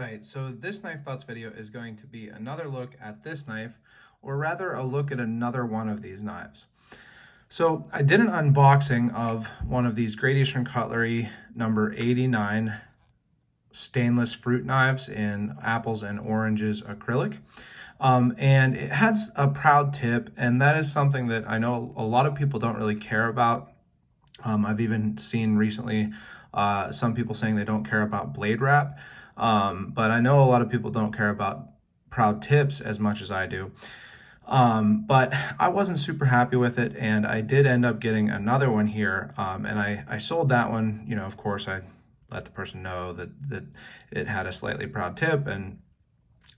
Alright, so this Knife Thoughts video is going to be another look at this knife, or rather a look at another one of these knives. So I did an unboxing of one of these Great Eastern Cutlery number 89 stainless fruit knives in apples and oranges acrylic. And it has a proud tip, and that is something that I know a lot of people don't really care about. I've even seen recently some people saying they don't care about blade wrap. But I know a lot of people don't care about proud tips as much as I do. But I wasn't super happy with it, and I did end up getting another one here. And I sold that one. You know, of course, I let the person know that it had a slightly proud tip and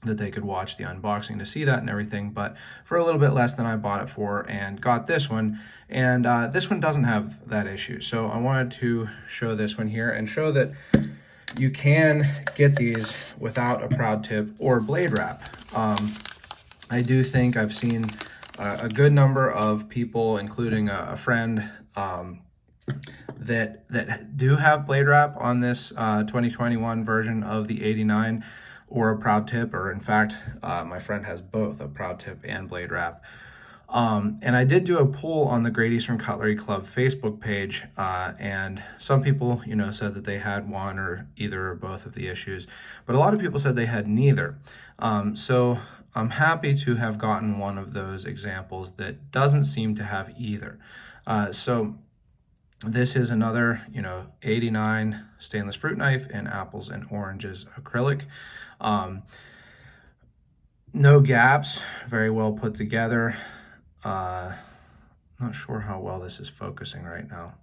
that they could watch the unboxing to see that and everything, but for a little bit less than I bought it for, and got this one. And this one doesn't have that issue. So I wanted to show this one here and show that you can get these without a proud tip or blade wrap. I do think I've seen a good number of people, including a friend, that do have blade wrap on this 2021 version of the 89 or a proud tip, or in fact, my friend has both a proud tip and blade wrap. And I did do a poll on the Great Eastern Cutlery Club Facebook page, and some people, you know, said that they had one or either or both of the issues, but a lot of people said they had neither. So I'm happy to have gotten one of those examples that doesn't seem to have either. So this is another, 89 stainless fruit knife in apples and oranges acrylic. No gaps, very well put together. Not sure how well this is focusing right now,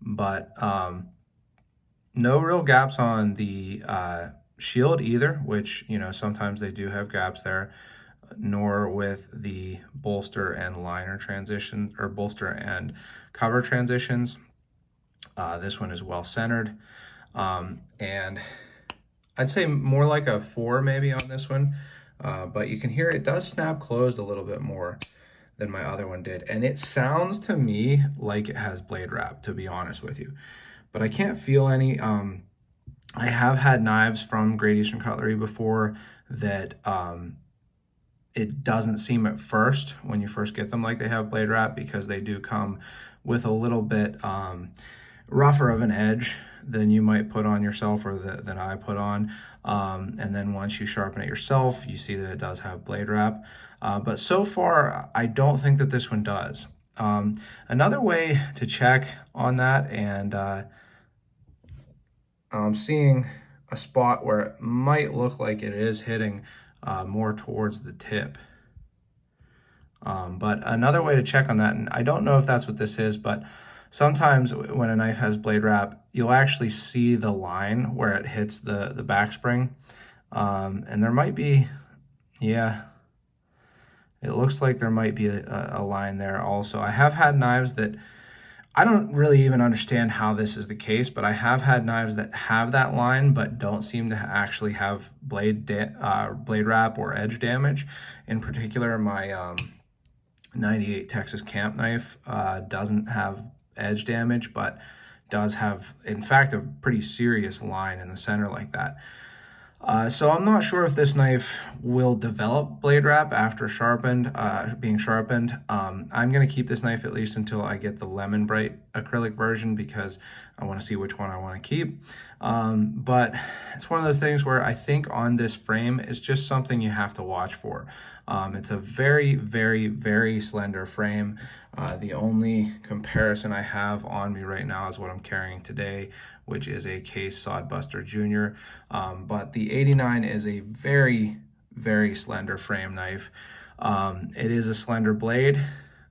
but no real gaps on the shield either, which, sometimes they do have gaps there, nor with the bolster and liner transitions, or bolster and cover transitions. This one is well centered, and I'd say more like a 4 maybe on this one, but you can hear it does snap closed a little bit more than my other one did, and it sounds to me like it has blade wrap, to be honest with you, but I can't feel any. I have had knives from Great Eastern Cutlery before that it doesn't seem at first, when you first get them, like they have blade wrap, because they do come with a little bit rougher of an edge than you might put on yourself, or that I put on. And then once you sharpen it yourself, you see that it does have blade wrap. But so far, I don't think that this one does. Another way to check on that, and I'm seeing a spot where it might look like it is hitting more towards the tip. But another way to check on that, and I don't know if that's what this is, but sometimes when a knife has blade wrap, you'll actually see the line where it hits the back spring. And there might be, yeah, it looks like there might be a line there also. I have had knives that, I don't really even understand how this is the case, but I have had knives that have that line but don't seem to actually have blade wrap or edge damage. In particular, my 98 Texas camp knife doesn't have edge damage, but does have, in fact, a pretty serious line in the center like that. So I'm not sure if this knife will develop blade wrap after being sharpened. I'm going to keep this knife at least until I get the Lemon Bright acrylic version, because I want to see which one I want to keep. But it's one of those things where I think on this frame, it's just something you have to watch for. It's a very, very, very slender frame. The only comparison I have on me right now is what I'm carrying today, which is a Case Sodbuster Junior. But the 89 is a very, very slender frame knife. It is a slender blade.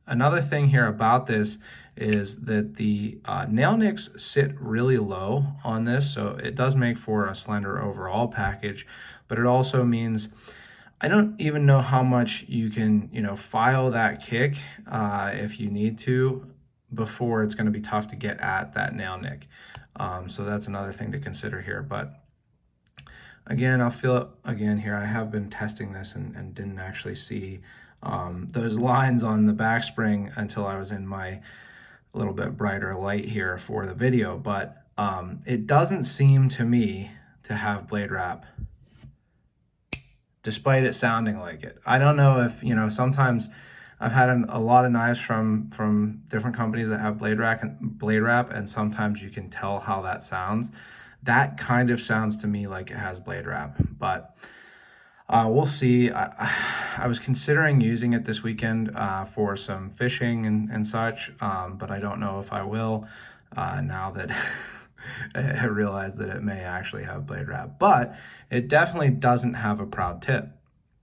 Another thing here about this is that the nail nicks sit really low on this, so it does make for a slender overall package, but it also means I don't even know how much you can, file that kick if you need to, before it's going to be tough to get at that nail nick. So that's another thing to consider here. But again, I'll feel it again here. I have been testing this and didn't actually see those lines on the back spring until I was in my little bit brighter light here for the video. But it doesn't seem to me to have blade wrap, despite it sounding like it. I don't know if, you know, sometimes I've had a lot of knives from different companies that have blade wrap, and sometimes you can tell how that sounds. That kind of sounds to me like it has blade wrap, but we'll see. I was considering using it this weekend for some fishing and such, but I don't know if I will now that I realized that it may actually have blade wrap. But it definitely doesn't have a proud tip.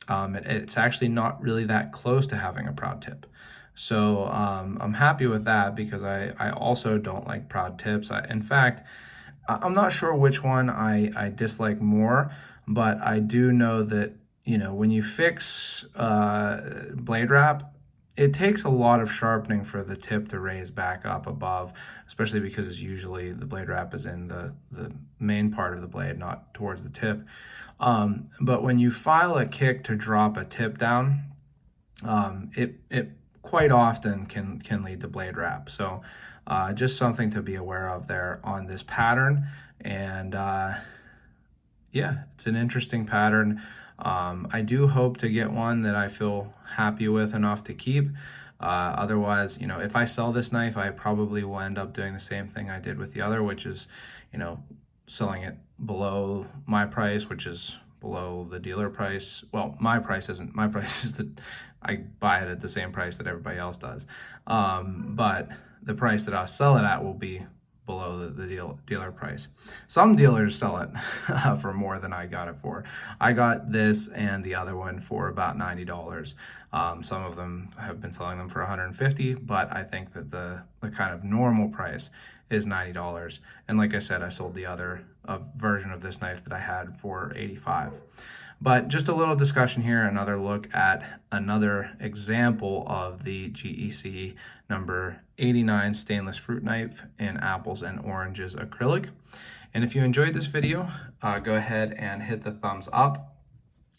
It's actually not really that close to having a proud tip. So I'm happy with that, because I also don't like proud tips. In fact, I'm not sure which one I dislike more, but I do know that, you know, when you fix blade wrap, it takes a lot of sharpening for the tip to raise back up above, especially because usually the blade wrap is in the main part of the blade, not towards the tip. But when you file a kick to drop a tip down, it quite often can lead to blade wrap. So just something to be aware of there on this pattern. And yeah, it's an interesting pattern. I do hope to get one that I feel happy with enough to keep. Otherwise, you know, if I sell this knife, I probably will end up doing the same thing I did with the other, which is, you know, selling it below my price, which is below the dealer price. Well, my price isn't. My price is that I buy it at the same price that everybody else does. But the price that I'll sell it at will be below the dealer price. Some dealers sell it for more than I got it for. I got this and the other one for about $90. Some of them have been selling them for $150, but I think that the kind of normal price is $90. And like I said, I sold the other version of this knife that I had for $85. But just a little discussion here, another look at another example of the GEC number 89 stainless fruit knife in apples and oranges acrylic. And if you enjoyed this video, go ahead and hit the thumbs up.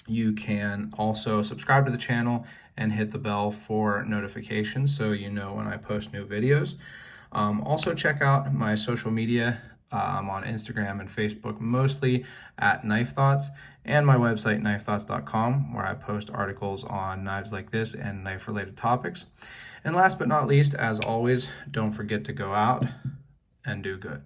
You can also subscribe to the channel and hit the bell for notifications so you know when I post new videos. Also check out my social media. I'm on Instagram and Facebook mostly at Knife Thoughts, and my website knifethoughts.com, where I post articles on knives like this and knife related topics. And last but not least, as always, don't forget to go out and do good.